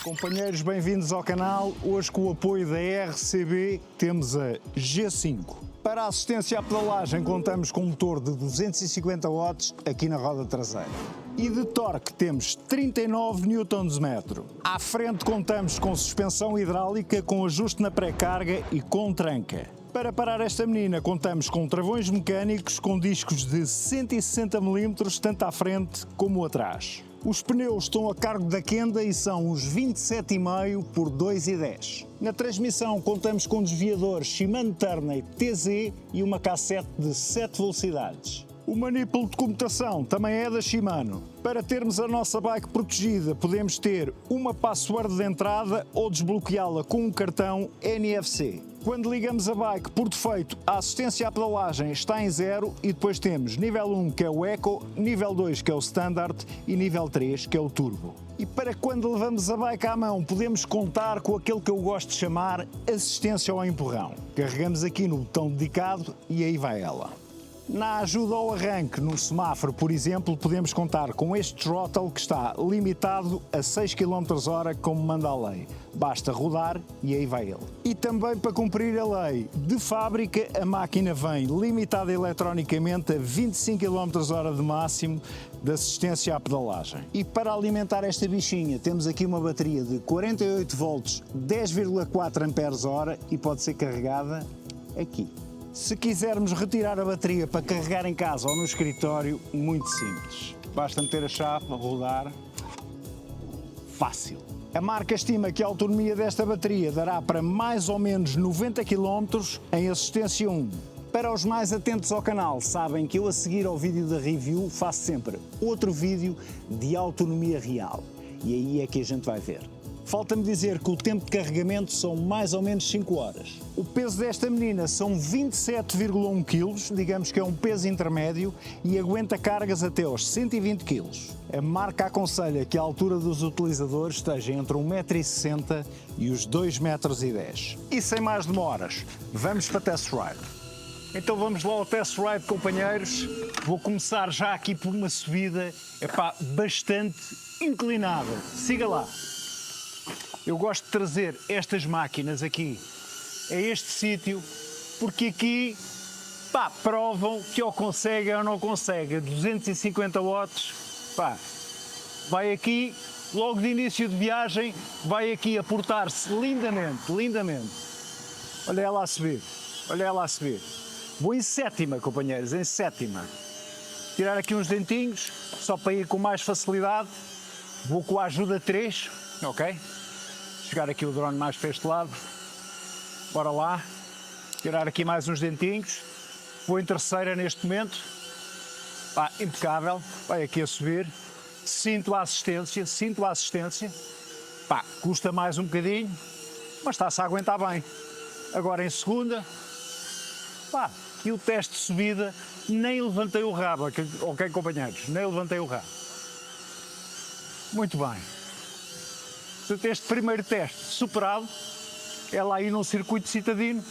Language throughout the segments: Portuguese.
Companheiros, bem-vindos ao canal. Hoje, com o apoio da RCB, temos a G5. Para a assistência à pedalagem, contamos com um motor de 250 watts aqui na roda traseira. E de torque temos 39 Nm. À frente contamos com suspensão hidráulica, com ajuste na pré-carga e com tranca. Para parar esta menina, contamos com travões mecânicos com discos de 160 mm, tanto à frente como atrás. Os pneus estão a cargo da Kenda e são os 27,5 por 2,10. Na transmissão contamos com desviadores Shimano Turney TZ e uma cassete de 7 velocidades. O manipulo de comutação também é da Shimano. Para termos a nossa bike protegida, podemos ter uma password de entrada ou desbloqueá-la com um cartão NFC. Quando ligamos a bike, por defeito, a assistência à pedalagem está em 0 e depois temos nível 1, que é o Eco, nível 2, que é o Standard e nível 3, que é o Turbo. E para quando levamos a bike à mão, podemos contar com aquele que eu gosto de chamar assistência ao empurrão. Carregamos aqui no botão dedicado e aí vai ela. Na ajuda ao arranque, num semáforo, por exemplo, podemos contar com este throttle que está limitado a 6 km/h, como manda a lei. Basta rodar e aí vai ele. E também para cumprir a lei, de fábrica a máquina vem limitada eletronicamente a 25 km/h de máximo de assistência à pedalagem. E para alimentar esta bichinha temos aqui uma bateria de 48 volts, 10,4 Ah e pode ser carregada aqui. Se quisermos retirar a bateria para carregar em casa ou no escritório, muito simples. Basta meter a chave, rodar, fácil. A marca estima que a autonomia desta bateria dará para mais ou menos 90 km em assistência 1. Para os mais atentos ao canal, sabem que eu a seguir ao vídeo da review faço sempre outro vídeo de autonomia real. E aí é que a gente vai ver. Falta-me dizer que o tempo de carregamento são mais ou menos 5 horas. O peso desta menina são 27,1 kg, digamos que é um peso intermédio e aguenta cargas até aos 120 kg. A marca aconselha que a altura dos utilizadores esteja entre 1,60 m e os 2,10 m. E sem mais demoras, vamos para test ride. Então vamos lá ao test ride, companheiros. Vou começar já aqui por uma subida bastante inclinada. Siga lá. Eu gosto de trazer estas máquinas aqui a este sítio porque aqui provam que ou consegue ou não consegue. 250 watts, vai aqui, logo de início de viagem, vai aqui a portar-se lindamente, lindamente. Olha ela a subir, olha ela a subir. Vou em sétima, companheiros, em sétima. Tirar aqui uns dentinhos, só para ir com mais facilidade. Vou com a ajuda 3, ok? Chegar aqui o drone mais para este lado, bora lá, tirar aqui mais uns dentinhos, vou em terceira neste momento, impecável, vai aqui a subir, sinto a assistência, custa mais um bocadinho, mas está-se a aguentar bem. Agora em segunda, e o teste de subida, nem levantei o rabo, ok companheiros, nem levantei o rabo. Muito bem. Este primeiro teste superado, ela aí num circuito citadino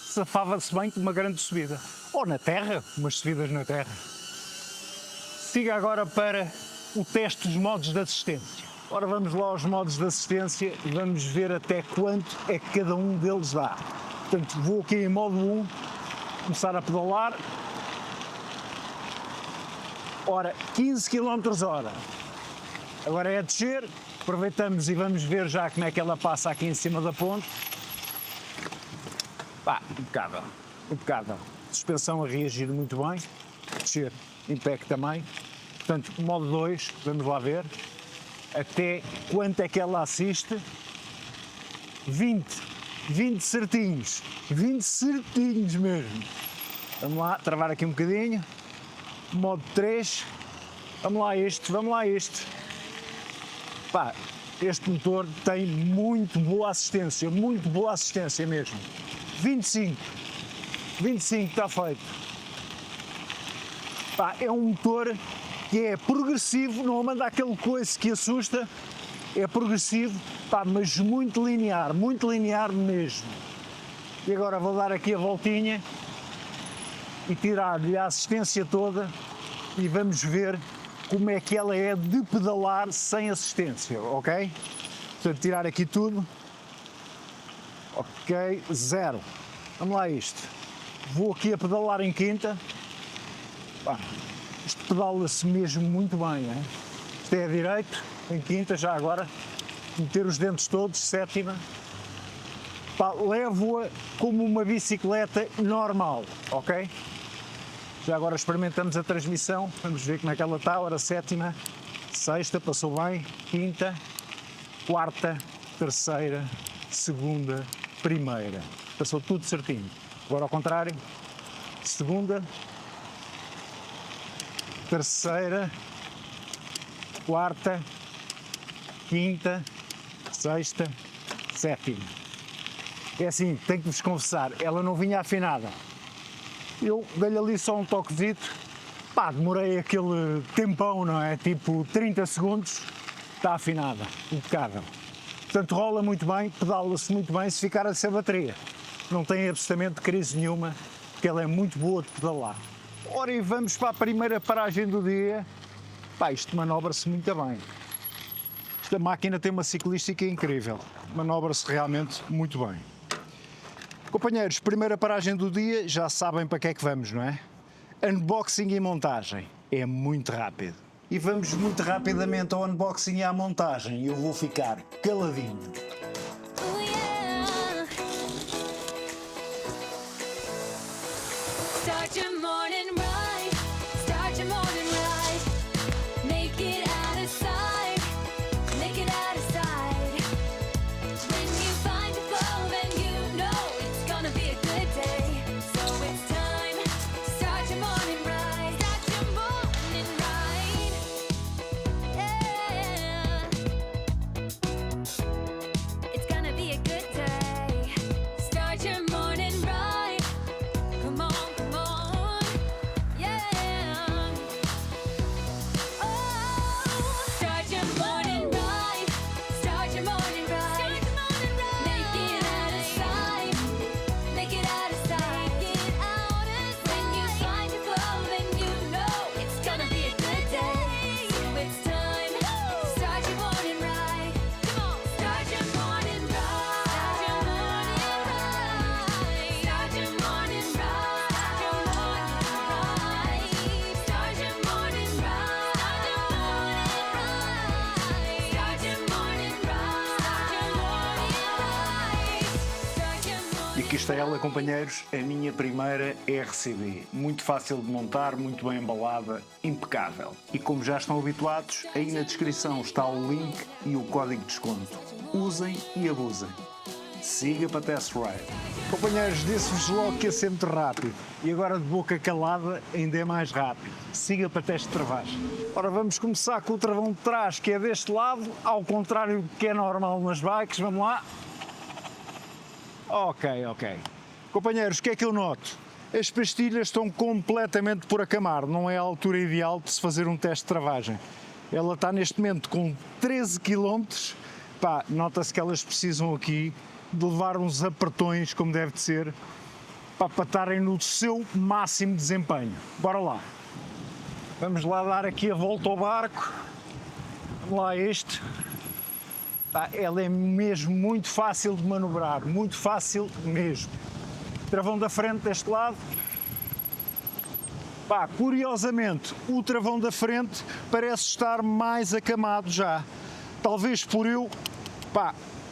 safava-se bem com uma grande subida. Ou na terra, umas subidas na terra. Siga agora para o teste dos modos de assistência. Ora, vamos lá aos modos de assistência e vamos ver até quanto é que cada um deles dá. Portanto, vou aqui em modo 1, começar a pedalar. Ora, 15 km/h. Agora é a descer. Aproveitamos e vamos ver já como é que ela passa aqui em cima da ponte. Impecável, impecável. Suspensão a reagir muito bem. Descer, impec também. Portanto, modo 2, vamos lá ver. Até quanto é que ela assiste? 20 certinhos. 20 certinhos mesmo. Vamos lá, travar aqui um bocadinho. Modo 3. Vamos lá este. Este motor tem muito boa assistência mesmo. 25 está feito. É um motor que é progressivo, não manda aquele coice que assusta, é progressivo, mas muito linear mesmo. E agora vou dar aqui a voltinha e tirar-lhe a assistência toda e vamos ver como é que ela é de pedalar sem assistência, ok? Portanto, tirar aqui tudo. Ok, 0. Vamos lá a isto. Vou aqui a pedalar em quinta. Pá, isto pedala-se mesmo muito bem, hein? Isto é a direito, em quinta, já agora. Meter os dentes todos, sétima. Levo-a como uma bicicleta normal, ok? Já agora experimentamos a transmissão, vamos ver como é que ela está. Ora, sétima, sexta, passou bem, quinta, quarta, terceira, segunda, primeira. Passou tudo certinho. Agora ao contrário, segunda, terceira, quarta, quinta, sexta, sétima. É assim, tenho que vos confessar, ela não vinha afinada. Eu dei-lhe ali só um toquezito, pá, demorei aquele tempão, não é? Tipo 30 segundos, está afinada, impecável. Portanto, rola muito bem, pedala-se muito bem se ficar a ser bateria. Não tem absolutamente crise nenhuma, porque ela é muito boa de pedalar. Ora, e vamos para a primeira paragem do dia. Pá, isto manobra-se muito bem. Esta máquina tem uma ciclística incrível, manobra-se realmente muito bem. Companheiros, primeira paragem do dia, já sabem para que é que vamos, não é? Unboxing e montagem. É muito rápido. E vamos muito rapidamente ao unboxing e à montagem. Eu vou ficar caladinho. Start your morning right. Start your morning right. Make it out of sight. Make it out of sight. When you find your flow, then you know it's gonna be a good day. So it's time. Start your morning right. Start your morning right. Yeah. It's gonna be a good day. Start your morning right. Come on. E aqui está ela, companheiros, a minha primeira RCB. Muito fácil de montar, muito bem embalada, impecável. E como já estão habituados, aí na descrição está o link e o código de desconto. Usem e abusem. Siga para test ride. Companheiros, disse-vos logo que ia ser muito rápido. E agora de boca calada ainda é mais rápido. Siga para teste de travagem. Ora, vamos começar com o travão de trás, que é deste lado, ao contrário do que é normal nas bikes. Vamos lá. Ok. Companheiros, o que é que eu noto? As pastilhas estão completamente por acamar, não é a altura ideal de se fazer um teste de travagem. Ela está neste momento com 13 km, pá, nota-se que elas precisam aqui de levar uns apertões, como deve de ser, para estarem no seu máximo desempenho. Bora lá. Vamos lá dar aqui a volta ao barco. Vamos lá a este. Ela é mesmo muito fácil de manobrar, muito fácil mesmo. Travão da frente deste lado. Curiosamente, o travão da frente parece estar mais acamado já. Talvez por eu,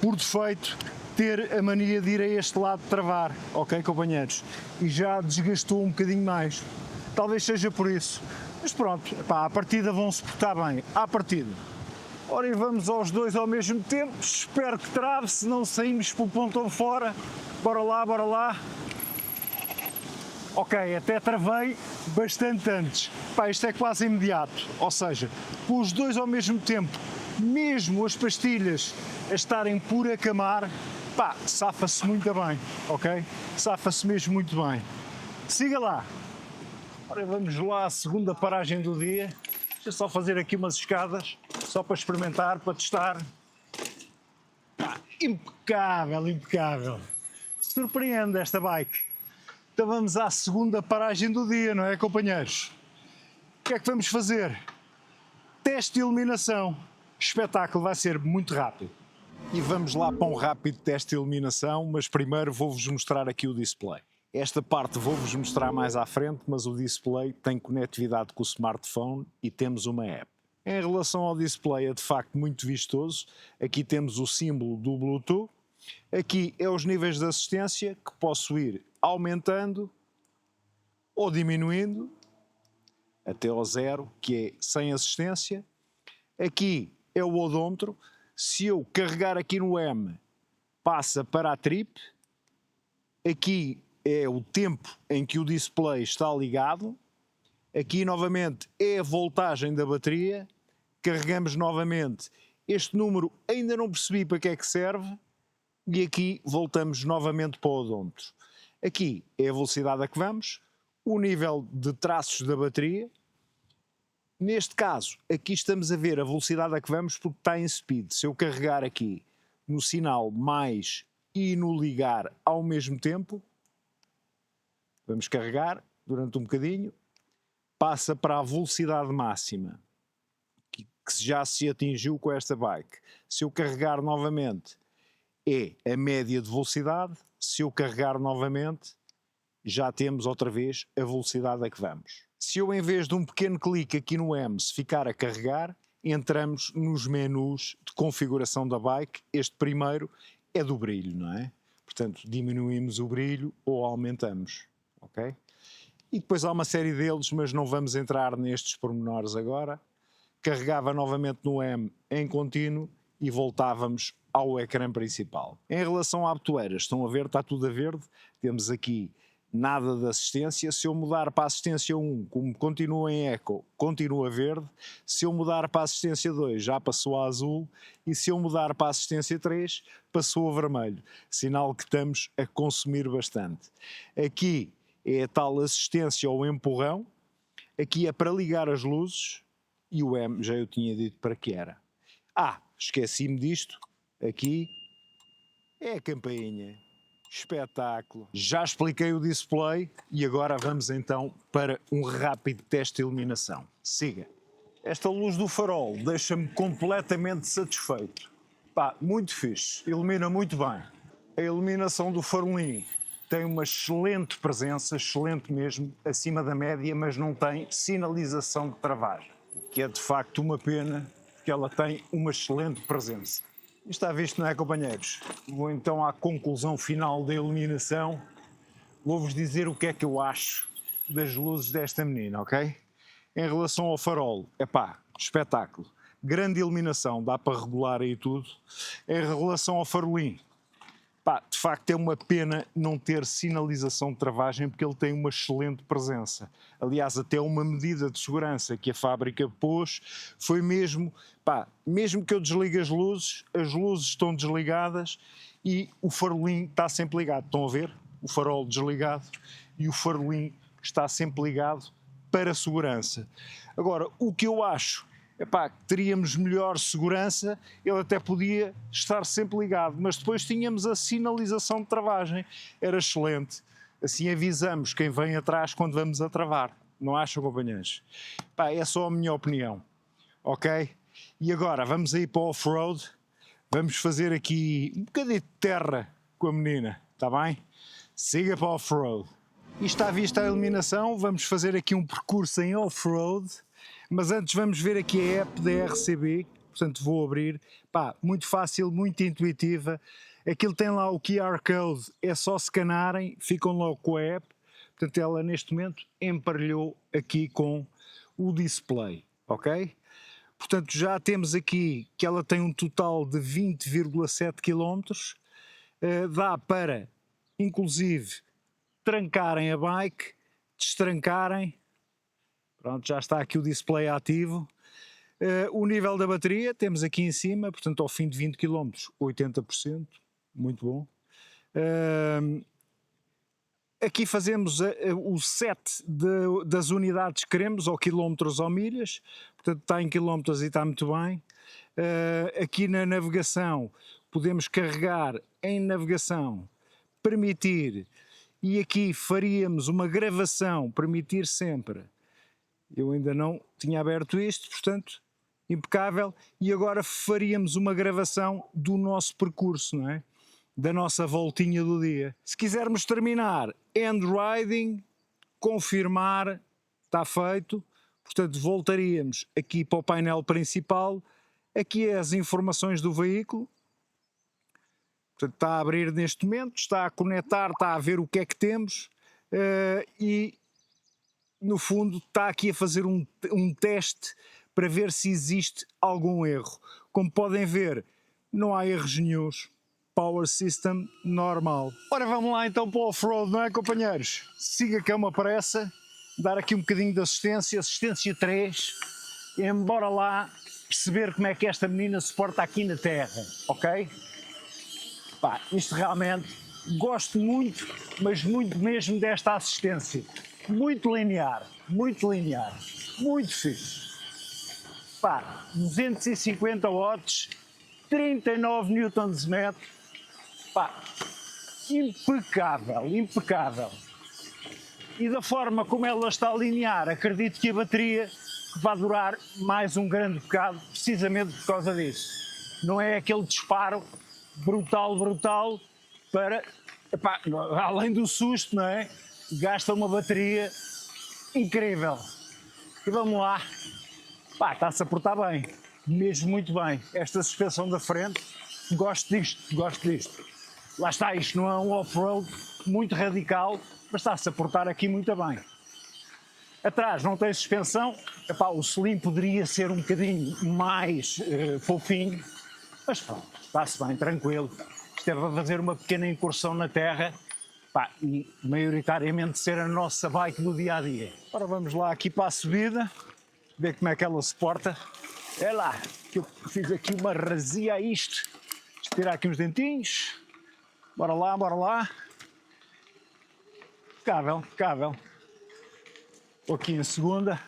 por defeito, ter a mania de ir a este lado travar, ok, companheiros? E já desgastou um bocadinho mais. Talvez seja por isso. Mas pronto, à partida vão se portar bem, à partida. Ora, e vamos aos dois ao mesmo tempo. Espero que trave, se não saímos pelo pontão fora. Bora lá. Ok, até travei bastante antes. Isto é quase imediato. Ou seja, com os dois ao mesmo tempo, mesmo as pastilhas a estarem por acamar, safa-se muito bem, ok? Safa-se mesmo muito bem. Siga lá. Ora, vamos lá à segunda paragem do dia. Deixa só fazer aqui umas escadas, só para experimentar, para testar. Impecável. Surpreende esta bike. Então vamos à segunda paragem do dia, não é, companheiros? O que é que vamos fazer? Teste de iluminação. Espetáculo, vai ser muito rápido. E vamos lá para um rápido teste de iluminação, mas primeiro vou-vos mostrar aqui o display. Esta parte vou-vos mostrar mais à frente, mas o display tem conectividade com o smartphone e temos uma app. Em relação ao display é de facto muito vistoso. Aqui temos o símbolo do Bluetooth. Aqui é os níveis de assistência que posso ir aumentando ou diminuindo até ao 0, que é sem assistência. Aqui é o odômetro. Se eu carregar aqui no M, passa para a trip. Aqui é o tempo em que o display está ligado. Aqui novamente é a voltagem da bateria. Carregamos novamente. Este número ainda não percebi para que é que serve. E aqui voltamos novamente para o odômetro. Aqui é a velocidade a que vamos, o nível de traços da bateria. Neste caso, aqui estamos a ver a velocidade a que vamos porque está em speed. Se eu carregar aqui no sinal mais e no ligar ao mesmo tempo, vamos carregar durante um bocadinho, passa para a velocidade máxima, que já se atingiu com esta bike. Se eu carregar novamente, é a média de velocidade. Se eu carregar novamente, já temos outra vez a velocidade a que vamos. Se eu, em vez de um pequeno clique aqui no M, se ficar a carregar, entramos nos menus de configuração da bike. Este primeiro é do brilho, não é? Portanto, diminuímos o brilho ou aumentamos, ok? E depois há uma série deles, mas não vamos entrar nestes pormenores agora. Carregava novamente no M em contínuo e voltávamos ao ecrã principal. Em relação à botoeira, estão a ver, está tudo a verde. Temos aqui nada de assistência. Se eu mudar para a assistência 1, como continua em eco, continua verde. Se eu mudar para a assistência 2, já passou a azul. E se eu mudar para a assistência 3, passou a vermelho. Sinal que estamos a consumir bastante. Aqui é a tal assistência ao empurrão. Aqui é para ligar as luzes. E o M, já eu tinha dito para que era. Esqueci-me disto. Aqui é a campainha. Espetáculo. Já expliquei o display e agora vamos então para um rápido teste de iluminação. Siga. Esta luz do farol deixa-me completamente satisfeito. Muito fixe. Ilumina muito bem. A iluminação do farolim tem uma excelente presença, excelente mesmo, acima da média, mas não tem sinalização de travagem, que é de facto uma pena, porque ela tem uma excelente presença. Está visto, não é, companheiros? Vou então à conclusão final da iluminação. Vou-vos dizer o que é que eu acho das luzes desta menina, ok? Em relação ao farol, espetáculo. Grande iluminação, dá para regular aí tudo. Em relação ao farolim, de facto é uma pena não ter sinalização de travagem porque ele tem uma excelente presença. Aliás, até uma medida de segurança que a fábrica pôs foi mesmo, mesmo que eu desligue as luzes estão desligadas e o farolim está sempre ligado. Estão a ver? O farol desligado e o farolim está sempre ligado para segurança. Agora, o que eu acho que teríamos melhor segurança, ele até podia estar sempre ligado, mas depois tínhamos a sinalização de travagem, era excelente. Assim avisamos quem vem atrás quando vamos a travar, não acham, companheiros? É só a minha opinião, ok? E agora vamos aí para o off-road, vamos fazer aqui um bocadinho de terra com a menina, está bem? Siga para o off-road. E está vista a iluminação, vamos fazer aqui um percurso em off-road. Mas antes vamos ver aqui a app da RCB, portanto vou abrir, muito fácil, muito intuitiva. Aquilo tem lá o QR Code, é só escanarem, ficam logo com a app. Portanto ela neste momento emparelhou aqui com o display, ok? Portanto já temos aqui que ela tem um total de 20,7 km, dá para inclusive trancarem a bike, destrancarem. Pronto, já está aqui o display ativo. O nível da bateria temos aqui em cima, portanto ao fim de 20 km, 80%, muito bom. Aqui fazemos o set das unidades que queremos, ou quilómetros ou milhas, portanto está em quilómetros e está muito bem. Aqui na navegação podemos carregar em navegação, permitir, e aqui faríamos uma gravação, permitir sempre. Eu ainda não tinha aberto isto, portanto, impecável. E agora faríamos uma gravação do nosso percurso, não é? Da nossa voltinha do dia. Se quisermos terminar, end riding, confirmar, está feito. Portanto, voltaríamos aqui para o painel principal. Aqui é as informações do veículo. Portanto, está a abrir neste momento, está a conectar, está a ver o que é que temos e, no fundo, está aqui a fazer um teste para ver se existe algum erro. Como podem ver, não há erros nenhuns. Power System normal. Ora, vamos lá então para o off-road, não é, companheiros? Siga que é uma pressa, dar aqui um bocadinho de assistência 3, e embora lá perceber como é que esta menina se porta aqui na terra, ok? Pá, isto realmente, gosto muito, mas muito mesmo desta assistência. Muito linear, muito fixe. Pá, 250 watts, 39 Nm, pá, impecável. E da forma como ela está a linear, acredito que a bateria vai durar mais um grande bocado, precisamente por causa disso. Não é aquele disparo brutal para, epá, além do susto, não é? Gasta uma bateria incrível. E vamos lá. Pá, está-se a portar bem, mesmo muito bem. Esta suspensão da frente, gosto disto. Lá está, isto não é um off-road muito radical, mas está-se a portar aqui muito bem. Atrás não tem suspensão, epá, o selim poderia ser um bocadinho mais fofinho, mas pronto, está-se bem, tranquilo. Isto é para fazer uma pequena incursão na terra, pá, e maioritariamente ser a nossa bike do dia-a-dia. Agora vamos lá aqui para a subida, ver como é que ela se porta. É lá, que eu fiz aqui uma razia a isto. Tirar aqui uns dentinhos. Bora lá. Impecável. Estou aqui em segunda.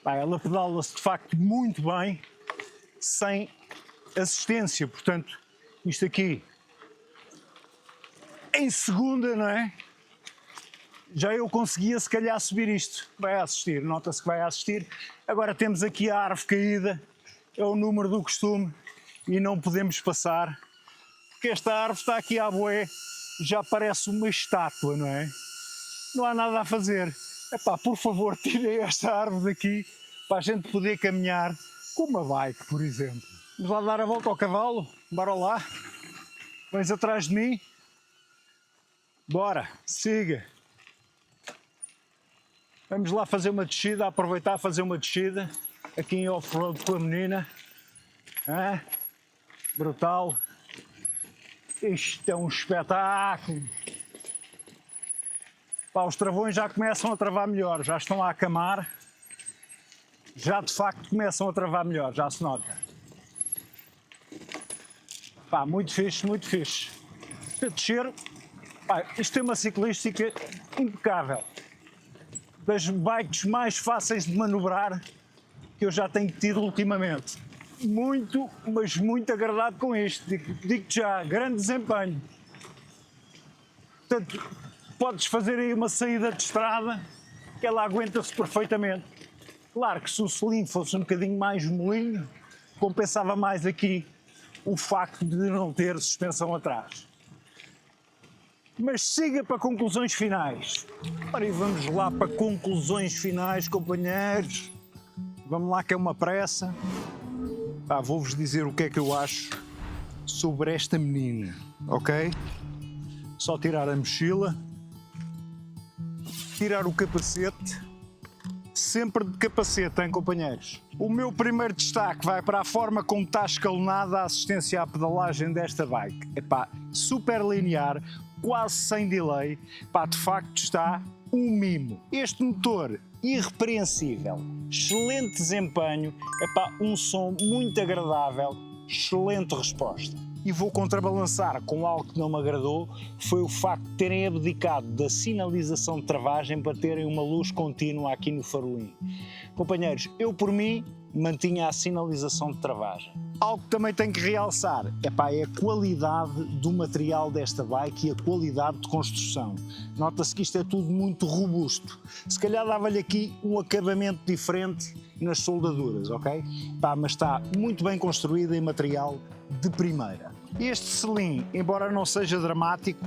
Pá, ela pedala-se de facto muito bem, sem assistência. Portanto, isto aqui em segunda, não é? Já eu conseguia se calhar subir isto. Vai assistir, nota-se que vai assistir. Agora temos aqui a árvore caída, é o número do costume e não podemos passar, porque esta árvore está aqui à bué, já parece uma estátua, não é? Não há nada a fazer. Epá, por favor, tirem esta árvore daqui para a gente poder caminhar com uma bike, por exemplo. Vamos lá dar a volta ao cavalo, bora lá. Vens atrás de mim. Bora, siga. Vamos lá fazer uma descida, aproveitar a fazer uma descida aqui em off-road com a menina. Brutal. Isto é um espetáculo. Pá, os travões já começam a travar melhor, já estão a acamar. Já de facto começam a travar melhor, já se nota. Pá, muito fixe. A descer, pá, isto é uma ciclística impecável. Das bikes mais fáceis de manobrar que eu já tenho tido ultimamente. Muito, mas muito agradado com isto. Digo-te já, grande desempenho. Portanto, podes fazer aí uma saída de estrada que ela aguenta-se perfeitamente. Claro que se o selim fosse um bocadinho mais molinho, compensava mais aqui o facto de não ter suspensão atrás. Mas siga para conclusões finais. Ora, e vamos lá para conclusões finais, companheiros. Vamos lá que é uma pressa. Vou-vos dizer o que é que eu acho sobre esta menina, ok? Só tirar a mochila, tirar o capacete, sempre de capacete, hein, companheiros? O meu primeiro destaque vai para a forma como está escalonada a assistência à pedalagem desta bike. Epá, super linear, quase sem delay, pá, de facto está um mimo. Este motor irrepreensível, excelente desempenho, epá, um som muito agradável, excelente resposta. E vou contrabalançar com algo que não me agradou, foi o facto de terem abdicado da sinalização de travagem para terem uma luz contínua aqui no farolim. Companheiros, eu por mim mantinha a sinalização de travagem. Algo que também tenho que realçar é a qualidade do material desta bike e a qualidade de construção. Nota-se que isto é tudo muito robusto. Se calhar dava-lhe aqui um acabamento diferente nas soldaduras, ok? Mas está muito bem construída em material de primeira. Este selim, embora não seja dramático,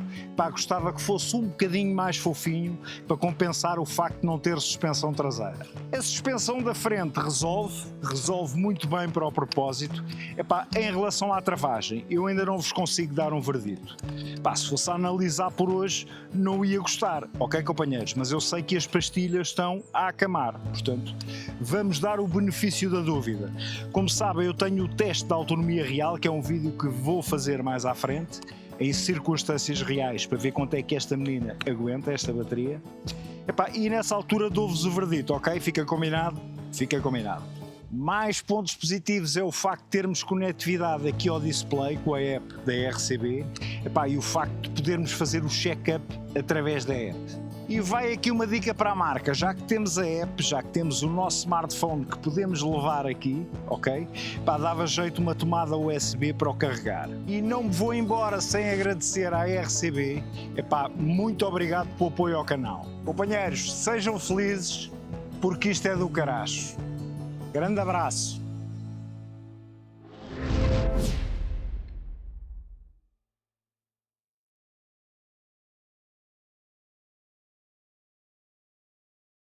gostava que fosse um bocadinho mais fofinho para compensar o facto de não ter suspensão traseira. A suspensão da frente resolve muito bem para o propósito. Em relação à travagem, eu ainda não vos consigo dar um verdito. Se fosse a analisar por hoje, não ia gostar, ok, companheiros? Mas eu sei que as pastilhas estão a acamar, portanto, vamos dar o benefício da dúvida. Como sabem, eu tenho o teste da autonomia real, que é um vídeo que vou fazer mais à frente, em circunstâncias reais, para ver quanto é que esta menina aguenta, esta bateria. E nessa altura dou-vos o verdito, ok? Fica combinado? Fica combinado. Mais pontos positivos é o facto de termos conectividade aqui ao display com a app da RCB, e o facto de podermos fazer o check-up através da app. E vai aqui uma dica para a marca, já que temos a app, já que temos o nosso smartphone que podemos levar aqui, ok? Dava jeito uma tomada USB para o carregar. E não me vou embora sem agradecer à RCB, muito obrigado pelo apoio ao canal. Companheiros, sejam felizes, porque isto é do caraço. Grande abraço.